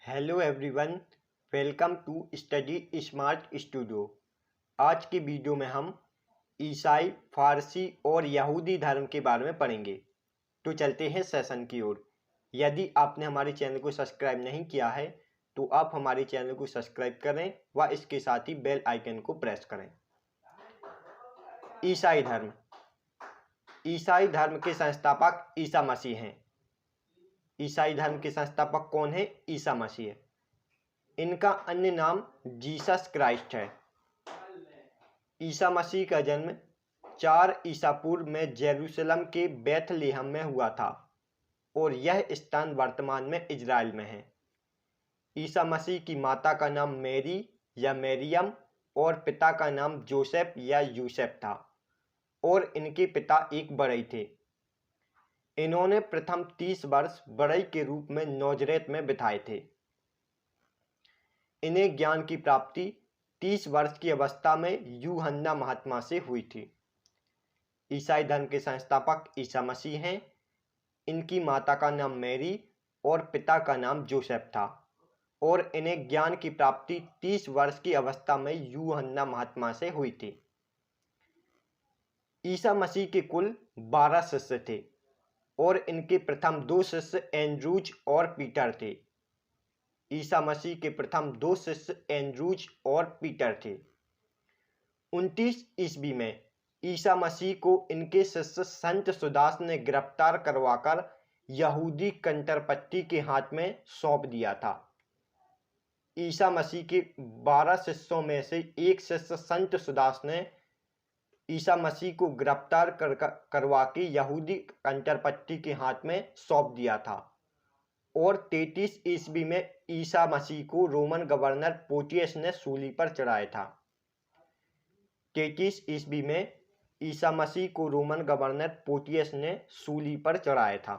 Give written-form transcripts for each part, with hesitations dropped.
Hello everyone, welcome to study smart studio. आज की video में हम ईसाई, फारसी और यहूदी धर्म के बारे में पढ़ेंगे। तो चलते हैं सेशन की ओर। यदि आपने हमारे चैनल को सब्सक्राइब नहीं किया है तो आप हमारे चैनल को सब्सक्राइब करें व इसके साथ ही बेल आइकन को प्रेस करें। ईसाई धर्म। ईसाई धर्म के संस्थापक ईसा मसीह हैं। ईसाई धर्म के संस्थापक कौन है? ईसा मसीह है। इनका अन्य नाम जीसस क्राइस्ट है। ईसा मसीह का जन्म 4 ईसा पूर्व में जेरूशलम के बेथलेहम में हुआ था और यह स्थान वर्तमान में इजराइल में है। ईसा मसीह की माता का नाम मैरी या मरियम और पिता का नाम जोसेफ या यूसेफ था और इनके पिता एक बड़ई थे। इन्होंने प्रथम 30 वर्ष बड़ई के रूप में नाज़रेत में बिताए थे। इन्हें ज्ञान की प्राप्ति 30 वर्ष की अवस्था में यूहन्ना महात्मा से हुई थी। ईसाई धर्म के संस्थापक ईसा मसीह हैं। इनकी माता का नाम मैरी और पिता का नाम जोसेफ था और इन्हें ज्ञान की प्राप्ति 30 वर्ष की अवस्था में यूहन्ना महात्मा से हुई थी। ईसा मसीह के कुल 12 शिष्य थे और इनके प्रथम 2 शिष्य एंड्रूज और पीटर थे। ईसा मसीह के प्रथम 2 शिष्य एंड्रूज और पीटर थे। 29 ईस्वी में ईसा मसीह को इनके शिष्य संत सुदास ने गिरफ्तार करवाकर यहूदी कंटरपट्टी के हाथ में सौंप दिया था। ईसा मसीह के 12 शिष्यों में से एक शिष्य संत सुदास ने ईसा मसीह को गिरफ्तार करवा के यहूदी कंटरपट्टी के हाथ में सौंप दिया था और 33 ईस्वी में ईसा मसीह को रोमन गवर्नर पोटियस ने सूली पर चढ़ाया था। 33 ईस्वी में ईसा मसीह को रोमन गवर्नर पोटियस ने सूली पर चढ़ाया था।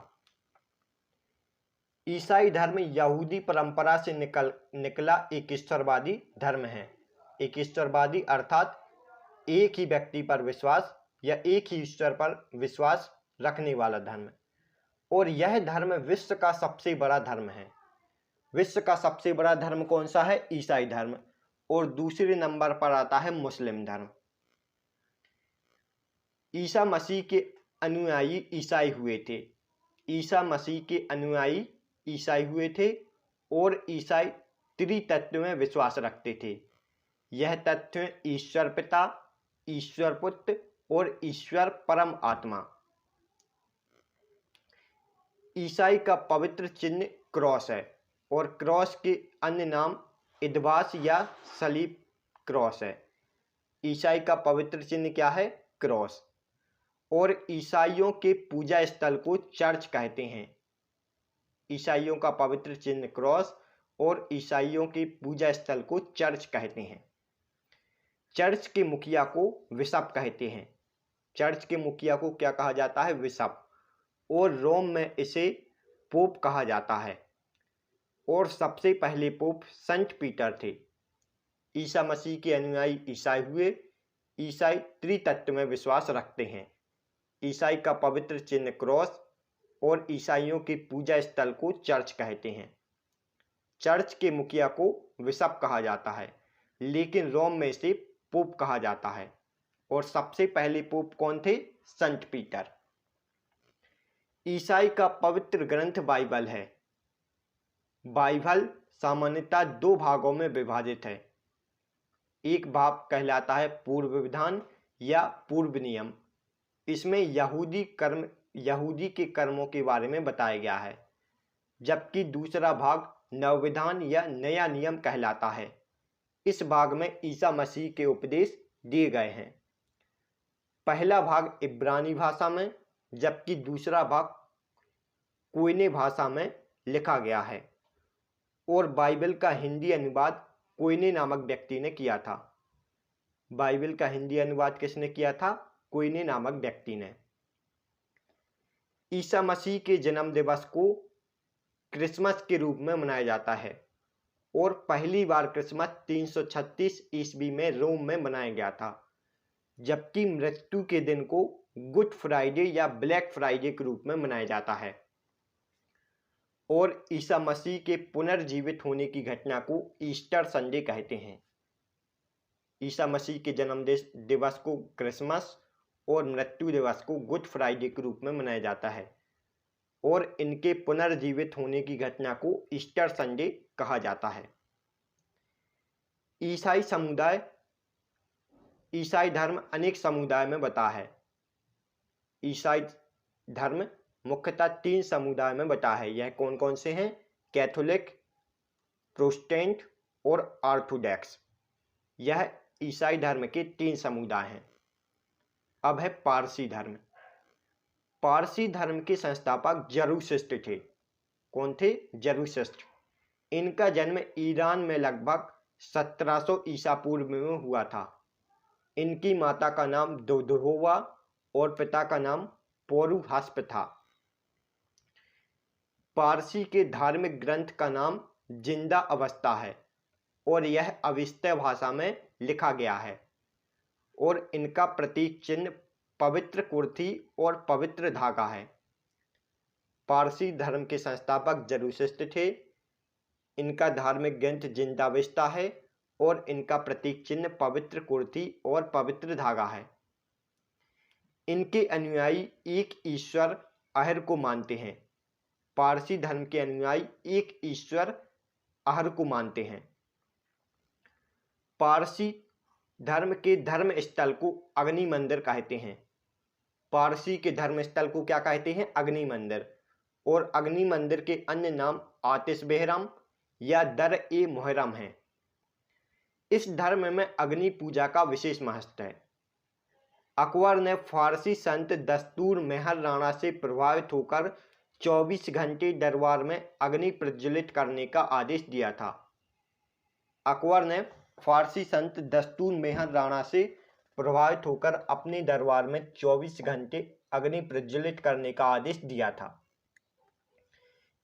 ईसाई धर्म यहूदी परंपरा से निकला एक ईश्वरवादी धर्म है। एक ईश्वरवादी अर्थात एक ही व्यक्ति पर विश्वास या एक ही ईश्वर पर विश्वास रखने वाला धर्म, और यह धर्म विश्व का सबसे बड़ा धर्म है। विश्व का सबसे बड़ा धर्म कौन सा है? ईसाई धर्म। और दूसरे नंबर पर आता है मुस्लिम धर्म। ईसा मसीह के अनुयायी ईसाई हुए थे। ईसा मसीह के अनुयायी ईसाई हुए थे और ईसाई त्रितत्व में विश्वास रखते थे। यह तत्व ईश्वर पिता, ईश्वर पुत्र और ईश्वर परम आत्मा। ईसाई का पवित्र चिन्ह क्रॉस है और क्रॉस के अन्य नाम इदबास या सलीब क्रॉस है। ईसाई का पवित्र चिन्ह क्या है? क्रॉस। और ईसाइयों के पूजा स्थल को चर्च कहते हैं। ईसाइयों का पवित्र चिन्ह क्रॉस और ईसाइयों के पूजा स्थल को चर्च कहते हैं। चर्च के मुखिया को बिशप कहते हैं। चर्च के मुखिया को क्या कहा जाता है? बिशप। और रोम में इसे पोप कहा जाता है और सबसे पहले पोप संत पीटर थे। ईसा मसीह के अनुयायी ईसाई हुए। ईसाई त्रितत्व में विश्वास रखते हैं। ईसाई का पवित्र चिन्ह क्रॉस और ईसाइयों के पूजा स्थल को चर्च कहते हैं। चर्च के मुखिया को बिशप कहा जाता है, लेकिन रोम में इसे पोप कहा जाता है। और सबसे पहले पोप कौन थे? संत पीटर। ईसाई का पवित्र ग्रंथ बाइबल है। बाइबल सामान्यतः 2 भागों में विभाजित है। एक भाग कहलाता है पूर्व विधान या पूर्व नियम। इसमें यहूदी के कर्मों के बारे में बताया गया है, जबकि दूसरा भाग नवविधान या नया नियम कहलाता है। इस भाग में ईसा मसीह के उपदेश दिए गए हैं। पहला भाग इब्रानी भाषा में, जबकि दूसरा भाग कोयने भाषा में लिखा गया है और बाइबल का हिंदी अनुवाद कोयने नामक व्यक्ति ने किया था। बाइबल का हिंदी अनुवाद किसने किया था? कोयने नामक व्यक्ति ने। ईसा मसीह के जन्म दिवस को क्रिसमस के रूप में मनाया जाता है और पहली बार क्रिसमस 336 ईस्वी में रोम में मनाया गया था, जबकि मृत्यु के दिन को गुड फ्राइडे या ब्लैक फ्राइडे के रूप में मनाया जाता है। और ईसा मसीह के पुनर्जीवित होने की घटना को ईस्टर संडे कहते हैं। ईसा मसीह के जन्म दिवस को क्रिसमस और मृत्यु दिवस को गुड फ्राइडे के रूप में मनाया जाता है और इनके पुनर्जीवित होने की घटना को ईस्टर संडे कहा जाता है। ईसाई धर्म अनेक समुदाय में बटा है। ईसाई धर्म मुख्यतः 3 समुदाय में बटा है। यह कौन कौन से हैं? कैथोलिक, प्रोटेस्टेंट और ऑर्थोडॉक्स। यह ईसाई धर्म के 3 समुदाय हैं। अब है पारसी धर्म। पारसी धर्म के संस्थापक जरूसिस्ट थे। कौन थे? जरूसिस्ट। इनका जन्म ईरान में लगभग 1700 ईसा पूर्व में हुआ था। इनकी माता का नाम दोदोहोवा और पिता का नाम पोरुहास्प था। पारसी के धार्मिक ग्रंथ का नाम जिंदा अवस्था है और यह अविस्तीय भाषा में लिखा गया है और इनका प्रतीक चिन्ह पवित्र कुर्थी और पवित्र धागा है। पारसी धर्म के संस्थापक जरूसिस्ट थे। इनका धार्मिक ग्रंथ जिंदाविस्ता है और इनका प्रतीक चिन्ह पवित्र कुर्थी और पवित्र धागा है। इनके अनुयायी एक ईश्वर अहर को मानते हैं। पारसी धर्म के अनुयायी एक ईश्वर अहर को मानते हैं। पारसी धर्म के धर्म स्थल को अग्नि मंदिर कहते हैं। पारसी के धर्म स्थल को क्या कहते हैं? अग्नि मंदिर। और अग्नि मंदिर के अन्य नाम आतिश बेहरम या दर-ए-मुहर्रम हैं। इस धर्म में अग्नि पूजा का विशेष महत्व है। अकबर ने फारसी संत दस्तूर मेहर राणा से प्रभावित होकर 24 घंटे दरबार में अग्नि प्रज्वलित करने का आदेश दिया था। अकबर ने फारसी संत दस्तूर मेहर राणा से प्रभावित होकर अपने दरबार में 24 घंटे अग्नि प्रज्वलित करने का आदेश दिया था।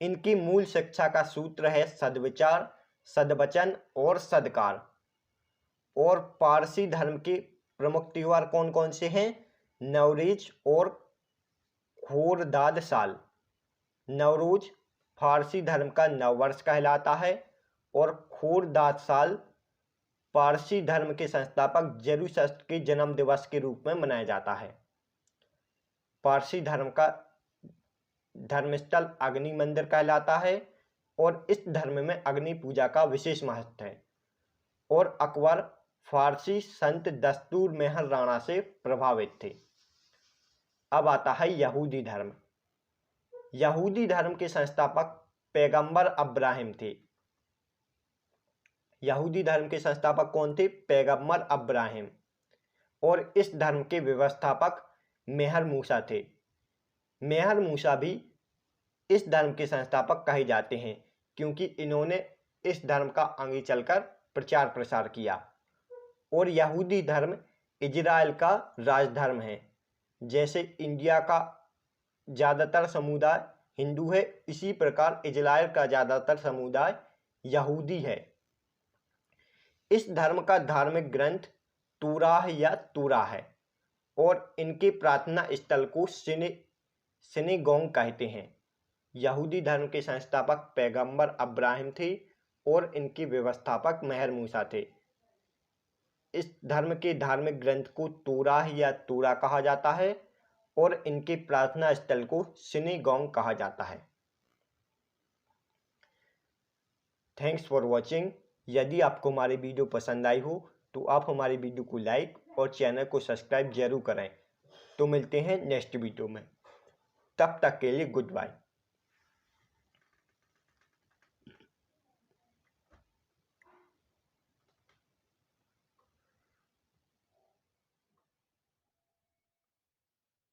इनकी मूल शिक्षा का सूत्र है सद्विचार, सद्वचन और सद्कार। और पारसी धर्म के प्रमुख त्योहार कौन कौन से हैं? नवरेज और खोरदाद साल। नवरोज फारसी धर्म का नववर्ष कहलाता है और खोरदाद साल पारसी धर्म के संस्थापक जरूसस्त के जन्म दिवस के रूप में मनाया जाता है। पारसी धर्म का धर्मस्थल अग्नि मंदिर कहलाता है और इस धर्म में अग्नि पूजा का विशेष महत्व है। और अकबर फारसी संत दस्तूर मेहर राणा से प्रभावित थे। अब आता है यहूदी धर्म। यहूदी धर्म के संस्थापक पैगंबर अब्राहिम थे। यहूदी धर्म के संस्थापक कौन थे? पैगंबर अब्राहिम। और इस धर्म के व्यवस्थापक मेहर मूसा थे। मेहर मूसा भी इस धर्म के संस्थापक कहे जाते हैं क्योंकि इन्होंने इस धर्म का आगे चलकर प्रचार प्रसार किया। और यहूदी धर्म इजराइल का राजधर्म है। जैसे इंडिया का ज़्यादातर समुदाय हिंदू है, इसी प्रकार इजराइल का ज़्यादातर समुदाय यहूदी है। इस धर्म का धार्मिक ग्रंथ तूराह या तूरा है और इनके प्रार्थना स्थल को सिनेगोग कहते हैं। यहूदी धर्म के संस्थापक पैगंबर अब्राहिम थे और इनके व्यवस्थापक मेहर मूसा थे। इस धर्म के धार्मिक ग्रंथ को तूराह या तूरा कहा जाता है और इनके प्रार्थना स्थल को सिनेगोग कहा जाता है। Thanks for watching. यदि आपको हमारी वीडियो पसंद आई हो तो आप हमारी वीडियो को लाइक और चैनल को सब्सक्राइब जरूर करें। तो मिलते हैं नेक्स्ट वीडियो में। तब तक के लिए गुड बाय।